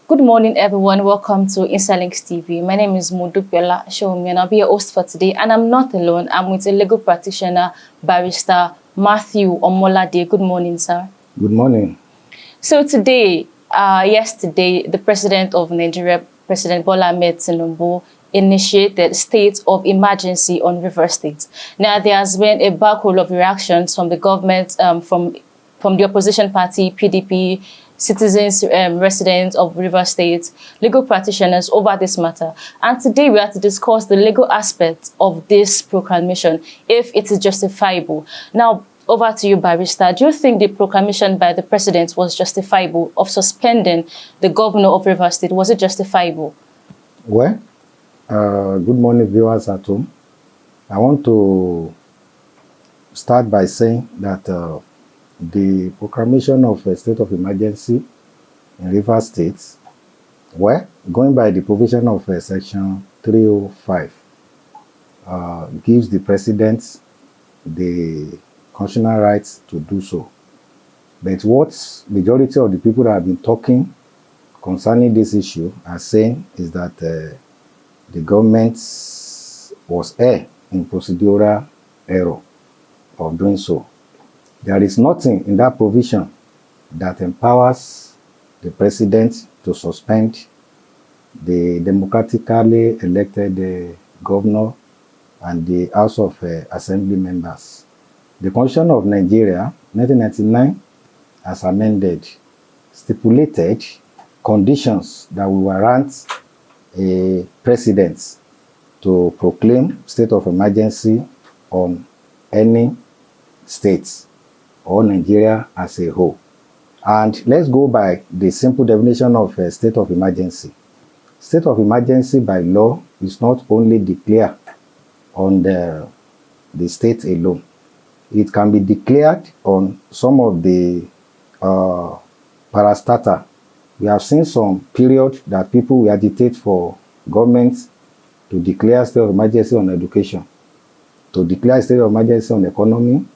Good morning, everyone. Welcome to Interlinks TV. My name is Mudupiola Shomi, and I'll be your host for today. And I'm not alone. I'm with a legal practitioner, barrister Matthew Omolade. Good morning, sir. Good morning. So yesterday, the president of Nigeria, President Bola Ahmed Tinubu, initiated state of emergency on Rivers State. Now, there has been a backlog of reactions from the government, from the opposition party, PDP, citizens, residents of Rivers State, legal practitioners over this matter. And today we have to discuss the legal aspects of this proclamation, if it is justifiable. Now, over to you, Barrister. Do you think the proclamation by the president was justifiable of suspending the governor of Rivers State? Was it justifiable? Well, good morning, viewers at home. I want to start by saying that the proclamation of a state of emergency in Rivers State, well, going by the provision of Section 305, gives the president the constitutional rights to do so. But what majority of the people that have been talking concerning this issue are saying is that the government was in procedural error of doing so. There is nothing in that provision that empowers the president to suspend the democratically elected governor and the House of Assembly members. The Constitution of Nigeria, 1999, as amended, stipulated conditions that will warrant a president to proclaim state of emergency on any state or Nigeria as a whole. And let's go by the simple definition of a state of emergency. State of emergency by law is not only declared on the state alone. It can be declared on some of the parastatal. We have seen some period that people will agitate for government to declare state of emergency on education, to declare a state of emergency on economy,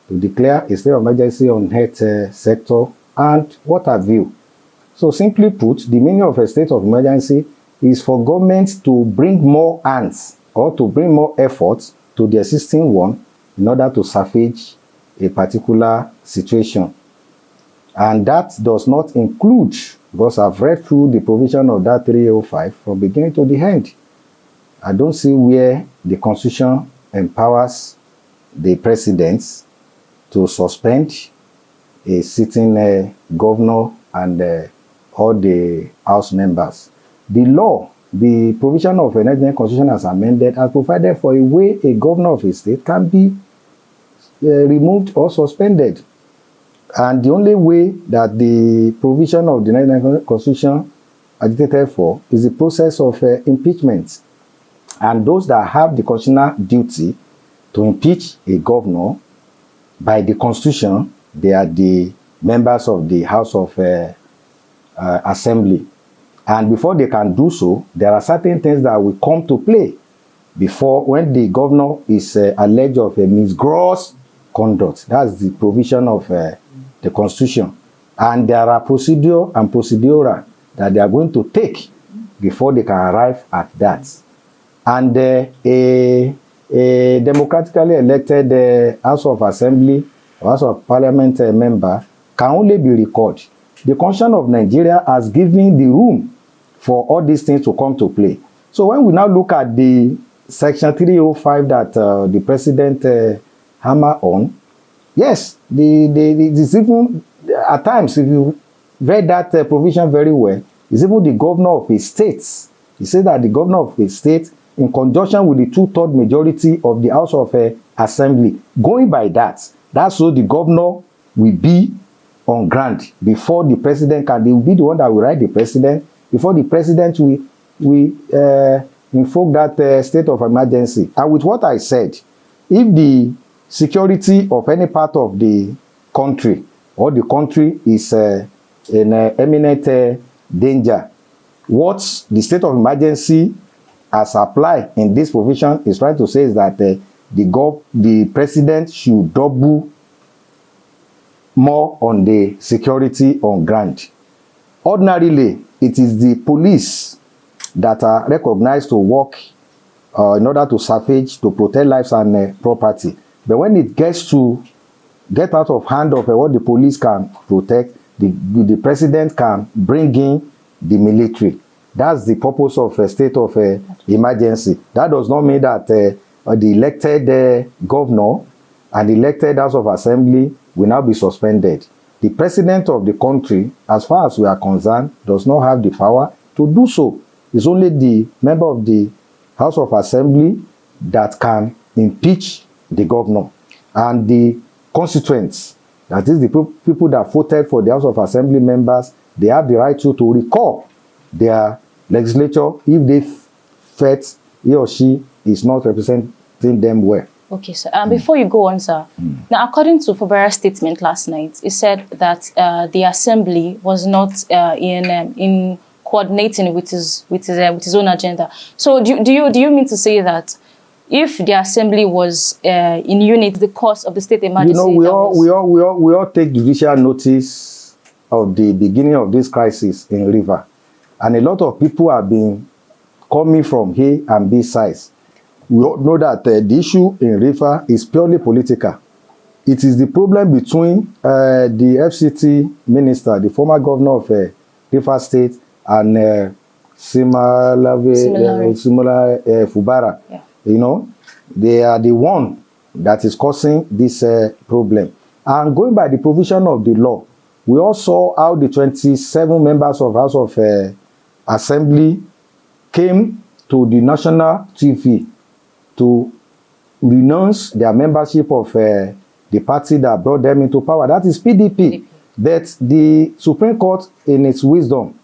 to declare a state of emergency on health sector, and what have you. So simply put, the meaning of a state of emergency is for government to bring more hands or to bring more efforts to the existing one in order to salvage a particular situation. And that does not include, because I've read through the provision of that 305 from beginning to the end. I don't see where the Constitution empowers the president to suspend a sitting governor and all the House members. The law, the provision of the Nigerian Constitution as amended, has provided for a way a governor of a state can be removed or suspended. And the only way that the provision of the Nigerian Constitution agitated for is the process of impeachment. And those that have the constitutional duty to impeach a governor, by the Constitution, they are the members of the House of Assembly. And before they can do so, there are certain things that will come to play before, when the governor is alleged of a misgross conduct. That's the provision of the Constitution. And there are procedure and procedura that they are going to take before they can arrive at that. And a democratically elected House of Assembly or House of Parliament member can only be recalled. The Constitution of Nigeria has given the room for all these things to come to play. So when we now look at the Section 305 that the president hammer on, yes, it's even, at times, if you read that provision very well, it's even the governor of a state. He said that the governor of a state, in conjunction with the 2/3 majority of the House of Assembly, going by that, that's so the governor will be on ground before the president can. They will be the one that will write the president before the president will invoke that state of emergency. And with what I said, if the security of any part of the country or the country is in imminent danger, what the state of emergency as applied in this provision is trying to say is that the president should double more on the security on ground. Ordinarily, it is the police that are recognized to work in order to salvage, to protect lives and property. But when it gets to get out of hand of what the police can protect, the president can bring in the military. That's the purpose of a state of emergency. That does not mean that the elected governor and the elected House of Assembly will now be suspended. The president of the country, as far as we are concerned, does not have the power to do so. It's only the member of the House of Assembly that can impeach the governor. And the constituents, that is the people that voted for the House of Assembly members, they have the right to recall their legislature if they felt he or she is not representing them well. Okay, sir. Before you go on, sir, now according to Fubara's statement last night, it said that the assembly was not in coordinating with his own agenda. So do you mean to say that if the assembly was in unit, the cause of the state emergency? You know, we all take judicial notice of the beginning of this crisis in River, and a lot of people have been coming from A and B sides. We all know that the issue in River is purely political. It is the problem between the FCT minister, the former governor of River State, and Similar Fubara. Yeah. You know, they are the one that is causing this problem. And going by the provision of the law, we all saw how the 27 members of House of Assembly came to the national TV to renounce their membership of the party that brought them into power. That is PDP. But the Supreme Court, in its wisdom,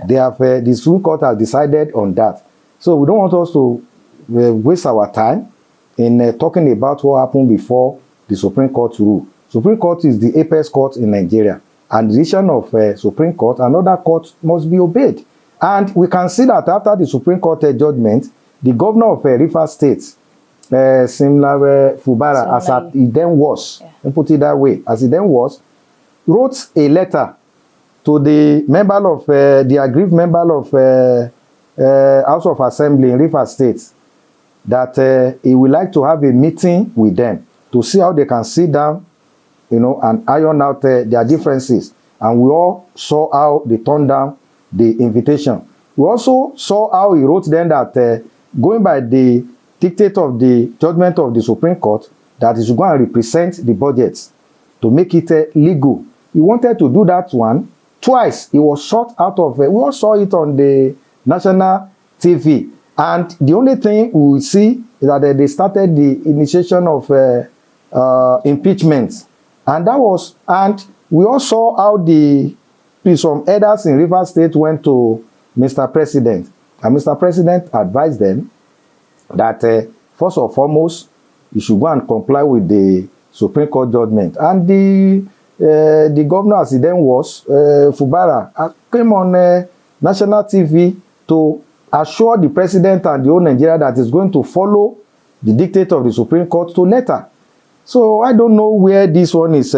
the Supreme Court has decided on that. So we don't want us to waste our time in talking about what happened before the Supreme Court rule. Supreme Court is the apex court in Nigeria, and the decision of Supreme Court and other courts must be obeyed. And we can see that after the Supreme Court judgment, the governor of Rivers State, Similar Fubara, as he then was, and put it that way, as he then was, wrote a letter to the member of the aggrieved member of House of Assembly in Rivers State, that he would like to have a meeting with them to see how they can sit down, you know, and iron out their differences. And we all saw how they turned down the invitation. We also saw how he wrote then that going by the dictate of the judgment of the Supreme Court, that he should go and represent the budgets to make it legal. He wanted to do that one. Twice, he was shot out of we all saw it on the national TV. And the only thing we will see is that they started the initiation of impeachment. And that was, and we all saw how some elders in Rivers State went to Mr. President. And Mr. President advised them that first and foremost, you should go and comply with the Supreme Court judgment. And the governor, as he then was, Fubara, came on national TV to assure the president and the whole Nigeria that is going to follow the dictate of the Supreme Court to letter. So I don't know where this one is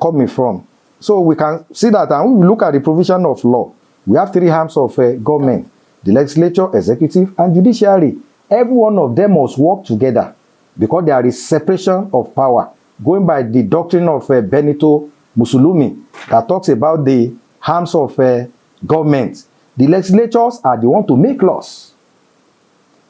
coming from. So we can see that, and when we look at the provision of law, we have three arms of government: the legislature, executive, and judiciary. Every one of them must work together because there is separation of power, going by the doctrine of Benito Mussolini that talks about the arms of government. The legislatures are the one to make laws.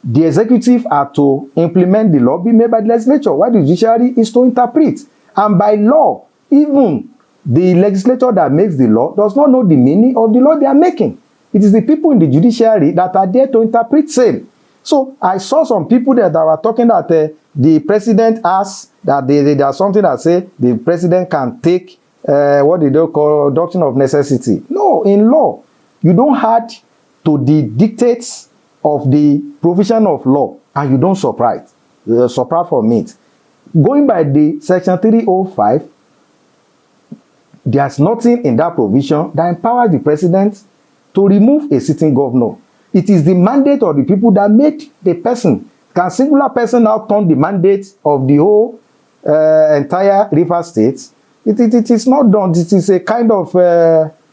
The executive are to implement the law being made by the legislature, while the judiciary is to interpret. And by law, even the legislature that makes the law does not know the meaning of the law they are making. It is the people in the judiciary that are there to interpret same. So I saw some people that were talking that the president asked that there's something that say the president can take what they call doctrine of necessity. No, in law, you don't add to the dictates of the provision of law, and you don't subtract from it. Going by the section 305, there's nothing in that provision that empowers the president to remove a sitting governor. It is the mandate of the people that made the person. Can a singular person now turn the mandate of the whole entire River State? It is not done. It is a kind of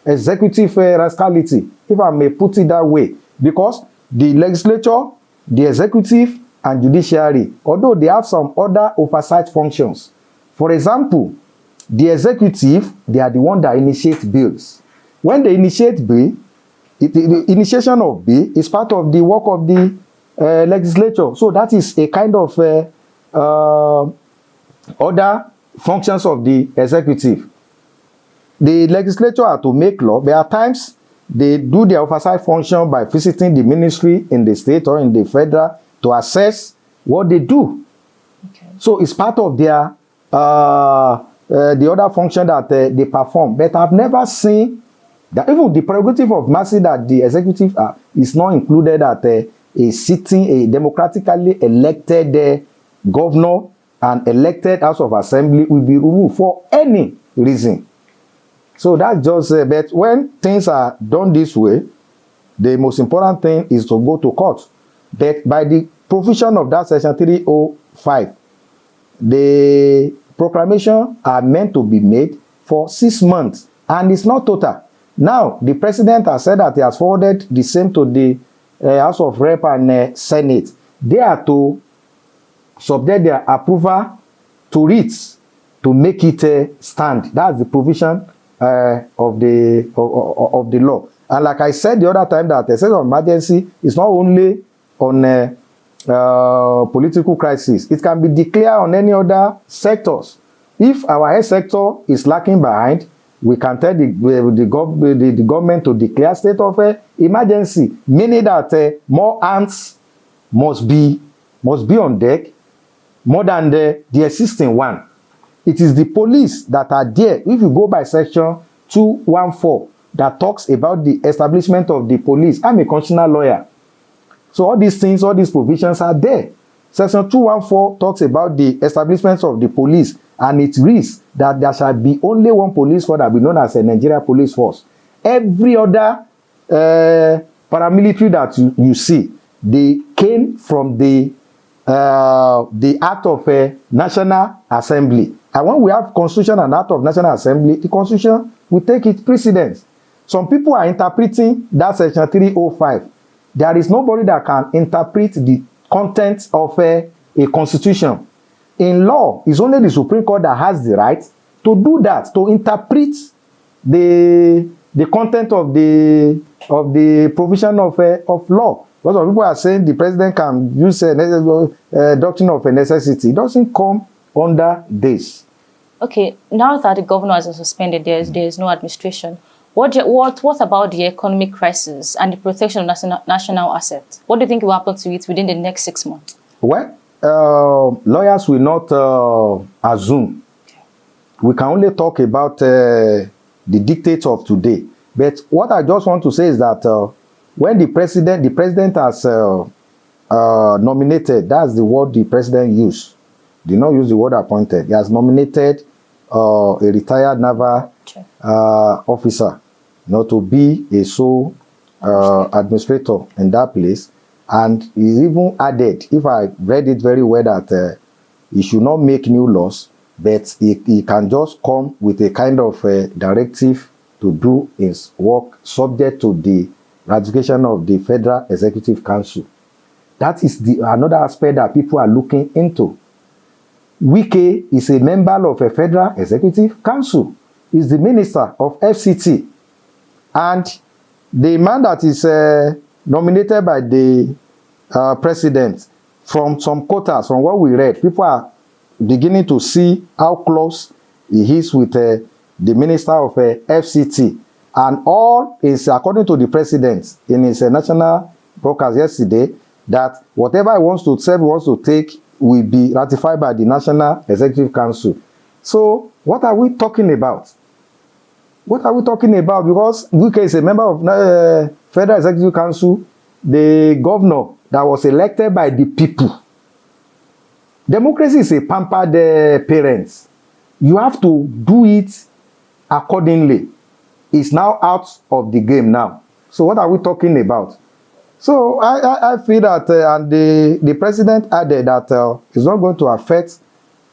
executive rascality, if I may put it that way, because the legislature, the executive, and judiciary, although they have some other oversight functions. For example, the executive, they are the one that initiate bills. When they initiate bill, the initiation of bill is part of the work of the legislature. So that is a kind of other functions of the executive. The legislature are to make law. There are times they do their oversight function by visiting the ministry in the state or in the federal to assess what they do. Okay. So it's part of their the other function that they perform. But I've never seen that even the prerogative of mercy that the executive is not included at a sitting, a democratically elected governor and elected House of Assembly will be removed for any reason. So that's just, but when things are done this way, the most important thing is to go to court. But by the provision of that section 305, the proclamation are meant to be made for 6 months, and it's not total. Now, the president has said that he has forwarded the same to the House of Rep and Senate. They are to subject their approval to writs to make it stand. That's the provision of the law. And like I said the other time, that the state of emergency is not only on political crisis. It can be declared on any other sectors. If our health sector is lacking behind, we can tell the government to declare state of emergency, meaning that more hands must be on deck, more than the existing one. It is the police that are there. If you go by section 214 that talks about the establishment of the police, I'm a constitutional lawyer. So all these things, all these provisions are there. Section 214 talks about the establishment of the police, and it reads that there shall be only one police force that will be known as a Nigeria Police Force. Every other paramilitary that you see, they came from the Act of National Assembly. And when we have Constitution and Act of National Assembly, the Constitution will take its precedence. Some people are interpreting that section 305. There is nobody that can interpret the content of a constitution. In law, it's only the Supreme Court that has the right to do that, to interpret the content of the provision of law. Because some people are saying the president can use a doctrine of a necessity. It doesn't come under this. Okay, now that the governor has been suspended, there is no administration. What about the economic crisis and the protection of national assets? What do you think will happen to it within the next 6 months? Well, lawyers will not assume. We can only talk about the dictates of today. But what I just want to say is that when the president has nominated, that's the word the president used. Did not use the word appointed. He has nominated a retired naval officer, to be a sole administrator in that place. And he even added, if I read it very well, that he should not make new laws, but he can just come with a kind of directive to do his work subject to the ratification of the Federal Executive Council. That is another aspect that people are looking into. Wike is a member of a Federal Executive Council. He's the Minister of FCT. And the man that is nominated by the president, from some quotas, from what we read, people are beginning to see how close he is with the Minister of FCT. And all is, according to the president, in his national broadcast yesterday, that whatever he wants to take will be ratified by the National Executive Council. So what are we talking about? What are we talking about? Because UK is a member of Federal Executive Council, the governor that was elected by the people. Democracy is a pampered parent. You have to do it accordingly. It's now out of the game now. So what are we talking about? So I feel that, and the president added that it's not going to affect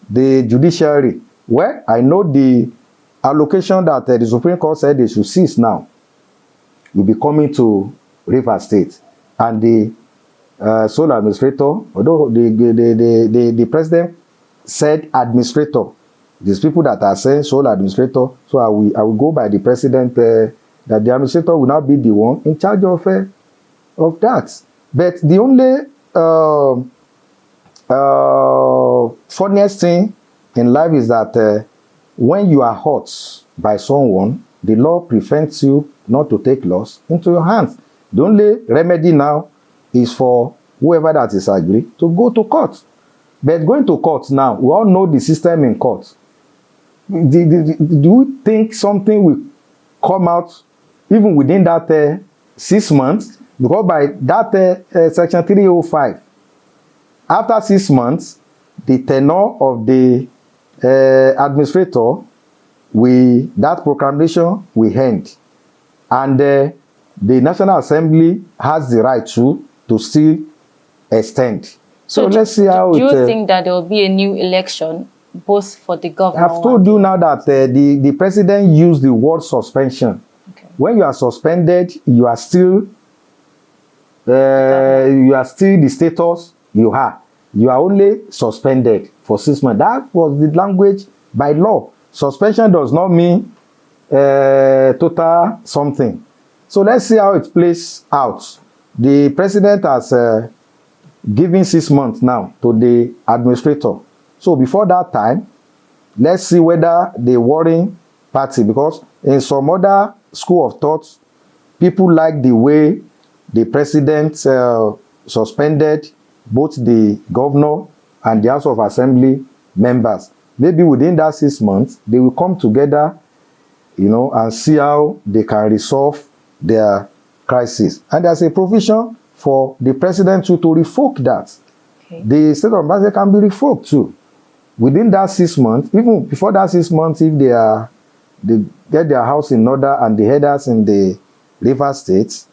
the judiciary. Well, I know the allocation that the Supreme Court said they should cease now will be coming to Rivers State. And the sole administrator, although the president said administrator, these people that are saying sole administrator, so I will go by the president, that the administrator will not be the one in charge of that. But the only funniest thing in life is that when you are hurt by someone, the law prevents you not to take laws into your hands. The only remedy now is for whoever that is agree to go to court. But going to court now, we all know the system in court. Do you think something will come out even within that 6 months? Because by that section 305, after 6 months, the tenure of the administrator, that proclamation will end. And the National Assembly has the right to still extend. So let's see how do you think that there will be a new election, both for the governor? I've told you now that the president used the word suspension. Okay. When you are suspended, you are still the status you are. You are only suspended for 6 months. That was the language by law. Suspension does not mean total something. So let's see how it plays out. The president has given 6 months now to the administrator. So before that time, let's see whether the warring party, because in some other school of thought, people like the way the president suspended both the governor and the House of Assembly members. Maybe within that 6 months, they will come together, and see how they can resolve their crisis. And there's a provision for the president to revoke that. Okay. The state of emergency can be revoked too. Within that 6 months, even before that 6 months, if they get their house in order and the headers in the river states,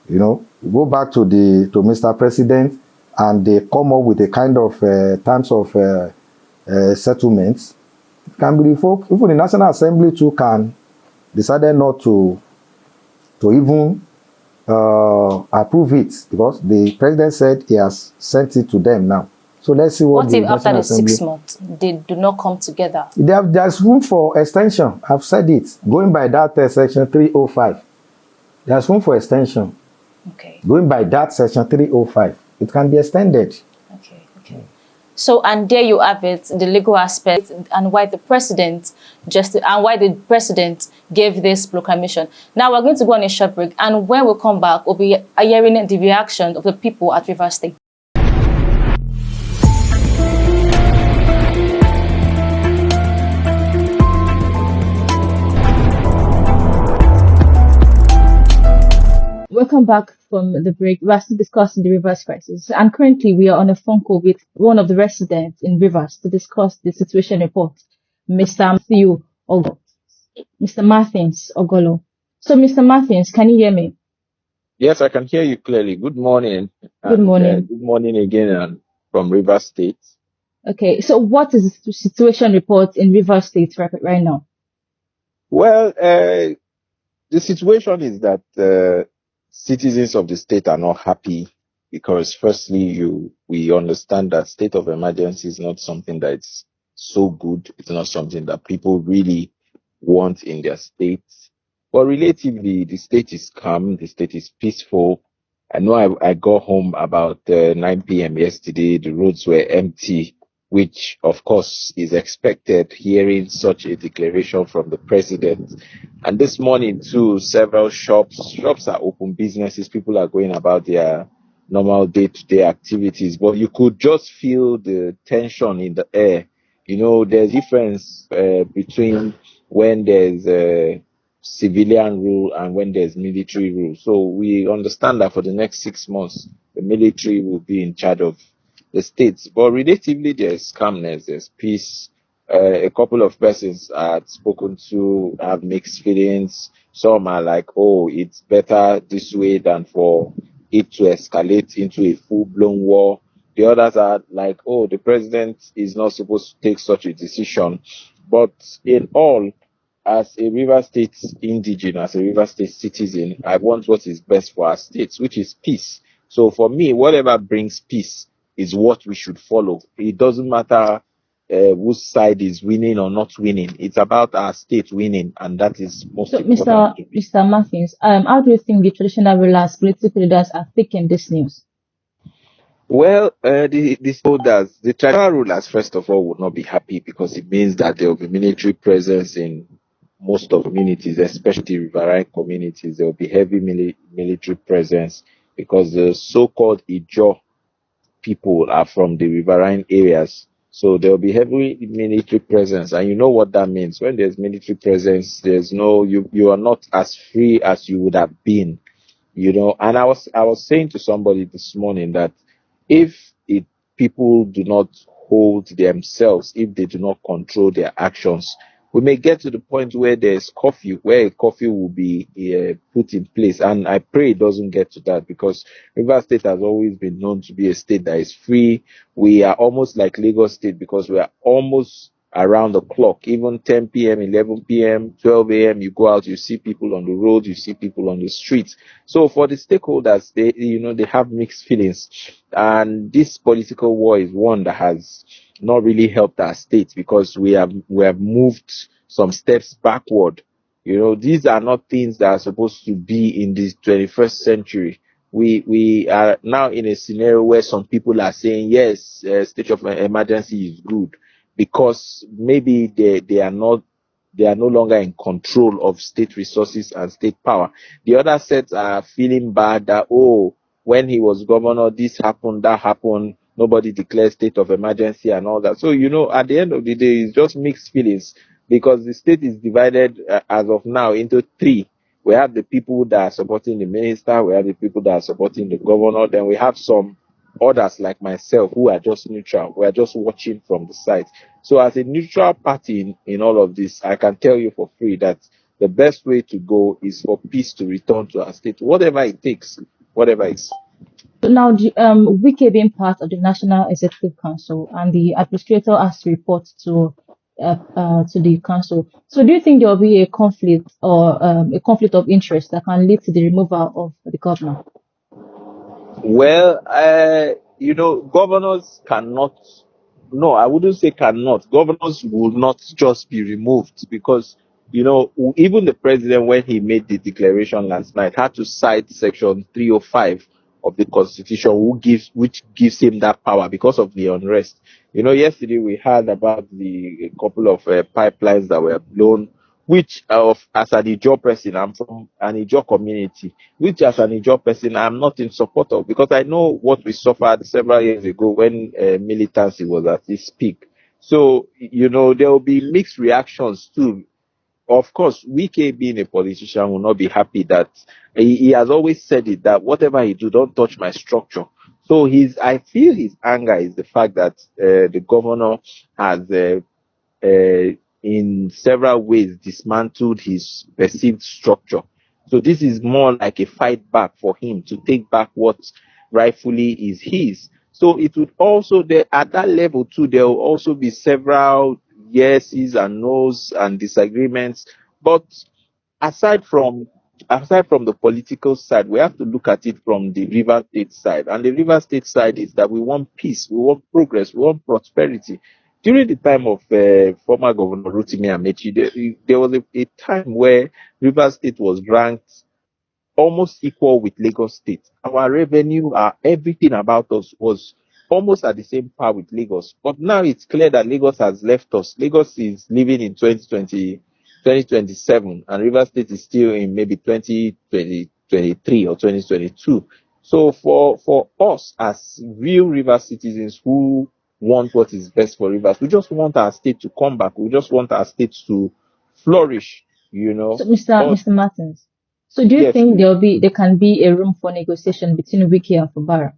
go back to Mr. President and they come up with a kind of terms of settlements, it can be revoked. Even the National Assembly too can decided not to even approve it, because the president said he has sent it to them now. So let's see what if after the 6 months they do not come together? There's room for extension. I've said it. Going by that section 305, there's room for extension. Okay. Going by that section 305, it can be extended. Okay. So, and there you have it, the legal aspect and why the president gave this proclamation. Now we're going to go on a short break, and when we come back, we'll be hearing the reaction of the people at Rivers State. Welcome back from the break. We are still discussing the Rivers crisis, and currently we are on a phone call with one of the residents in Rivers to discuss the situation report, Mr. Matthew Ogolo. Mr. Martins Ogolo. So, Mr. Martins, can you hear me? Yes, I can hear you clearly. Good morning. Good morning. Good morning again from Rivers State. Okay, so what is the situation report in Rivers State right now? Well, the situation is that citizens of the state are not happy because, firstly, we understand that state of emergency is not something that's so good. It's not something that people really want in their states. But relatively, the state is calm. The state is peaceful. I know I got home about 9 p.m. yesterday. The roads were empty, which, of course, is expected hearing such a declaration from the president. And this morning, too, several shops are open, businesses, people are going about their normal day-to-day activities. But you could just feel the tension in the air. There's difference between when there's civilian rule and when there's military rule. So we understand that for the next 6 months, the military will be in charge of the states. But relatively, there's calmness, there's peace. A couple of persons I've spoken to have mixed feelings. Some are like, oh, it's better this way than for it to escalate into a full-blown war. The others are like, oh, the president is not supposed to take such a decision. But in all, as a River State indigenous, as a River State citizen, I want what is best for our states, which is peace. So for me, whatever brings peace is what we should follow. It doesn't matter whose side is winning or not winning. It's about our state winning, and that is most So, important to me. Mr. Martins, how do you think the traditional rulers, political leaders are taking this news? Well, the soldiers, the traditional rulers, first of all, would not be happy because it means that there will be military presence in most of communities, especially riverine communities. There will be heavy military presence because the so-called Ijaw people are from the riverine areas. So there will be heavy military presence, and you know what that means. When there's military presence, there's no you are not as free as you would have been, and I was saying to somebody this morning that if it people do not hold themselves, if they do not control their actions, we may get to the point where there's curfew, where a curfew will be put in place. And I pray it doesn't get to that, because River State has always been known to be a state that is free. We are almost like Lagos State because we are almost around the clock. Even 10 p.m., 11 p.m., 12 a.m., you go out, you see people on the road, you see people on the streets. So for the stakeholders, they have mixed feelings, and this political war is one that has not really helped our state, because we have moved some steps backward. These are not things that are supposed to be in this 21st century. We are now in a scenario where some people are saying yes, state of emergency is good, because maybe they are no longer in control of state resources and state power. The other sets are feeling bad that, oh, when he was governor, this happened, that happened, nobody declared state of emergency and all that. So, at the end of the day, it's just mixed feelings, because the state is divided as of now into three. We have the people that are supporting the minister, we have the people that are supporting the governor, then we have some others like myself who are just neutral. We are just watching from the side. So as a neutral party in all of this, I can tell you for free that the best way to go is for peace to return to our state, whatever it takes, whatever it's. So now, Wike being part of the National Executive Council and the administrator has to report to the council. So do you think there will be a conflict or a conflict of interest that can lead to the removal of the governor? Well, governors cannot, no, I wouldn't say cannot. Governors will not just be removed, because, even the president, when he made the declaration last night, had to cite section 305 of the constitution, which gives him that power because of the unrest. Yesterday we heard about the couple of pipelines that were blown, which as an Ijaw person, I'm from an Ijaw community, which as an Ijaw person, I'm not in support of, because I know what we suffered several years ago when militancy was at its peak. So, there will be mixed reactions too. Of course, Wike being a politician will not be happy that he has always said it, that whatever he do, don't touch my structure. So I feel his anger is the fact that the governor has in several ways dismantled his perceived structure. So this is more like a fight back for him to take back what rightfully is his. So it would also, there at that level too, there will also be several yeses and nos and disagreements. But aside from aside from the political side, we have to look at it from the River State side. And the River State side is that we want peace, we want progress, we want prosperity. During the time of former Governor Rotimi Amechi, there was a time where River State was ranked almost equal with Lagos State. Our revenue, everything about us was almost at the same par with Lagos. But now it's clear that Lagos has left us. Lagos is living in 2027, and River State is still in maybe 2023 or 2022. So for us as real River citizens who want what is best for Rivers, we just want our state to come back. We just want our state to flourish, So, Mr. But Mr. Martins, so do you yes, think there can be a room for negotiation between Wiki and Fubara?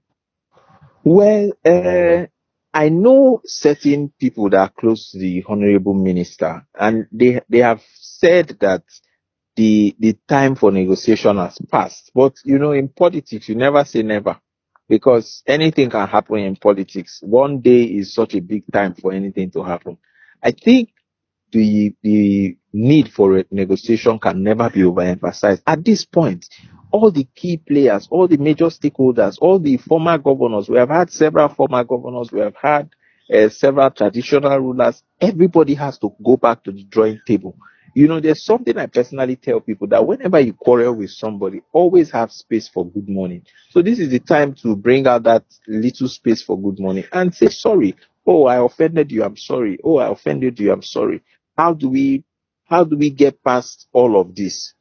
well, I know certain people that are close to the honorable minister, and they have said that the time for negotiation has passed. But in politics, you never say never, because anything can happen in politics. One day is such a big time for anything to happen. I think the need for a negotiation can never be overemphasized. At this point, all the key players, all the major stakeholders, all the former governors, we have had several former governors, we have had several traditional rulers. Everybody has to go back to the drawing table. There's something I personally tell people, that whenever you quarrel with somebody, always have space for good morning. So this is the time to bring out that little space for good morning and say sorry. Oh, I offended you, I'm sorry. Oh, I offended you, I'm sorry. How do we get past all of this?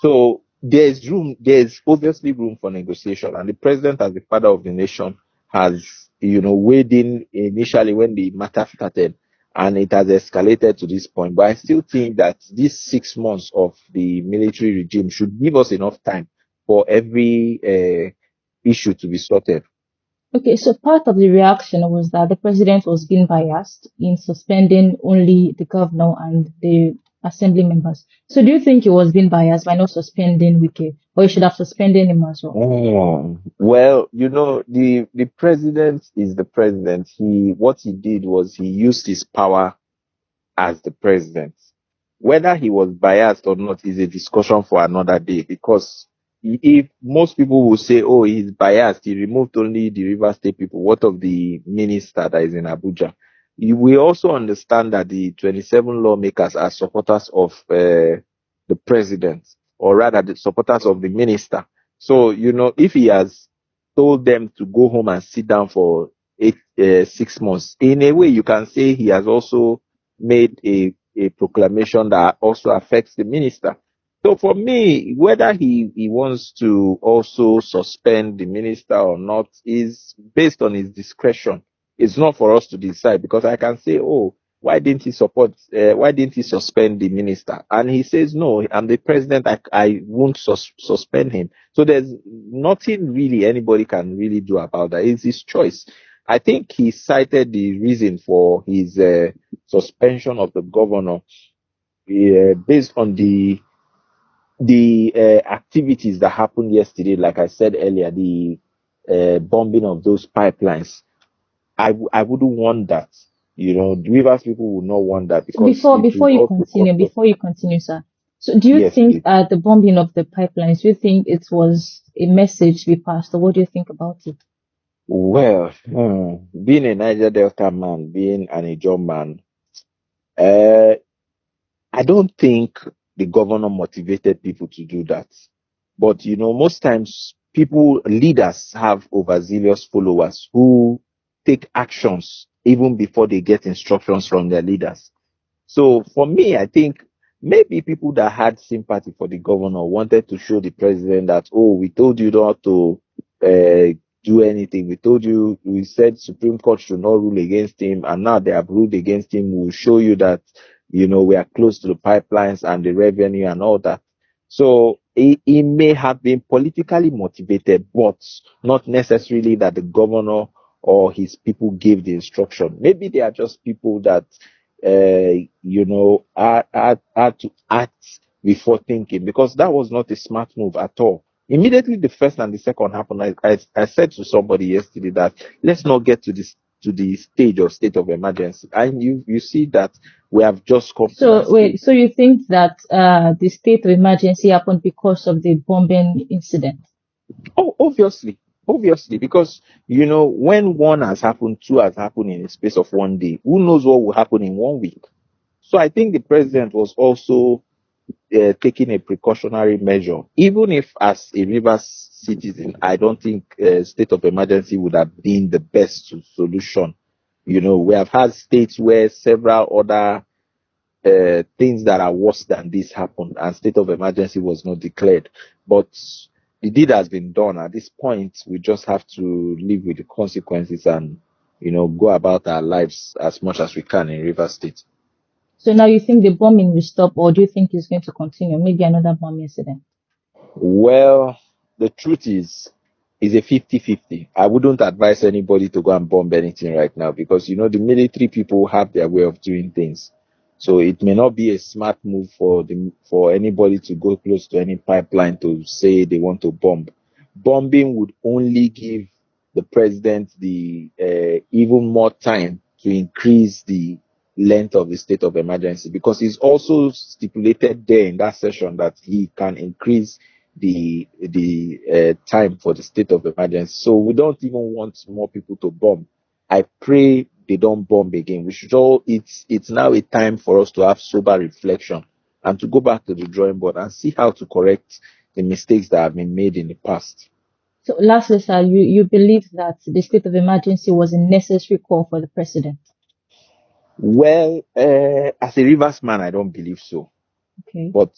So there's obviously room for negotiation, and the president, as the father of the nation, has weighed in initially when the matter started, and it has escalated to this point. But I still think that these 6 months of the military regime should give us enough time for every issue to be sorted. Okay, so part of the reaction was that the president was being biased in suspending only the governor and the assembly members. So do you think he was being biased by not suspending Wike, or he should have suspended him as well? Oh, well, the president is the president. What he did was he used his power as the president. Whether he was biased or not is a discussion for another day, because if most people will say, oh, he's biased, he removed only the River State people, what of the minister that is in Abuja? We also understand that the 27 lawmakers are supporters of the president, or rather the supporters of the minister. So, if he has told them to go home and sit down for 6 months, in a way you can say he has also made a proclamation that also affects the minister. So for me, whether he wants to also suspend the minister or not is based on his discretion. It's not for us to decide, because I can say, oh, why didn't he suspend the minister? And he says, no, I'm the president, I won't suspend him. So there's nothing really anybody can really do about that. It's his choice. I think he cited the reason for his suspension of the governor based on the activities that happened yesterday. Like I said earlier, the bombing of those pipelines. I wouldn't want that. The Rivers people would not want that, So because it would also cost us. before you continue, sir. So do you Yes, think please. the bombing of the pipelines, do you think it was a message to be passed, or what do you think about it? Well, being a Niger Delta man, being an Ijaw man, uh, I don't think the governor motivated people to do that. But most times leaders have overzealous followers who take actions even before they get instructions from their leaders. So for me, I think maybe people that had sympathy for the governor wanted to show the president that, oh, we told you not to do anything. We said Supreme Court should not rule against him, and now they have ruled against him. We'll show you that, we are close to the pipelines and the revenue and all that. So it may have been politically motivated, but not necessarily that the governor or his people gave the instruction. Maybe they are just people that had to act before thinking, because that was not a smart move at all. Immediately the first and the second happened, I said to somebody yesterday that let's not get to the stage of state of emergency. And you see that we have just come to that So stage. wait, so you think that the state of emergency happened because of the bombing incident? Oh, obviously, because when one has happened, two has happened in a space of one day. Who knows what will happen in 1 week? So I think the president was also taking a precautionary measure. Even if, as a Rivers citizen, I don't think state of emergency would have been the best solution. We have had states where several other things that are worse than this happened, and state of emergency was not declared. But the deed has been done. At this point, we just have to live with the consequences and go about our lives as much as we can in Rivers State. So now you think the bombing will stop, or do you think it's going to continue? Maybe another bomb incident. Well, the truth is a 50-50. I wouldn't advise anybody to go and bomb anything right now, because the military people have their way of doing things. So it may not be a smart move for anybody to go close to any pipeline to say they want to bomb. Bombing would only give the president the even more time to increase the length of the state of emergency, because it's also stipulated there in that session that he can increase the time for the state of emergency. So we don't even want more people to bomb. I pray they don't bomb again. We should all. It's now a time for us to have sober reflection and to go back to the drawing board and see how to correct the mistakes that have been made in the past. So lastly, sir, you believe that the state of emergency was a necessary call for the president? Well, as a Rivers man, I don't believe so. Okay. But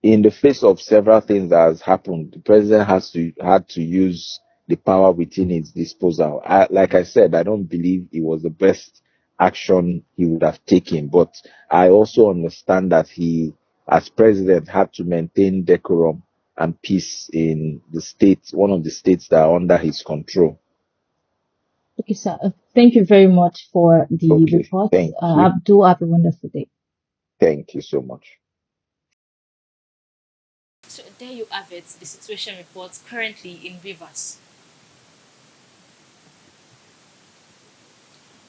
in the face of several things that has happened, the president had to use the power within his disposal. Like I said, I don't believe it was the best action he would have taken. But I also understand that he, as president, had to maintain decorum and peace in the state, one of the states that are under his control. Okay, sir. Thank you very much for the Okay, report. thank you. Do have a wonderful day. Thank you so much. So there you have it, the situation report currently in Rivers.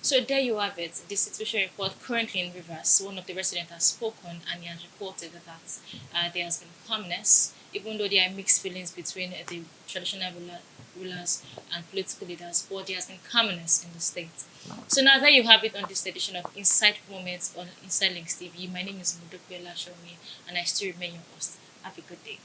So there you have it, the situation report currently in Rivers. One of the residents has spoken and he has reported that there has been calmness, even though there are mixed feelings between the traditional rulers and political leaders, but there has been calmness in the state. So now there you have it on this edition of Insight Moments on Inside Links TV. My name is Mudokwela Shomi and I still remain your host. Have a good day.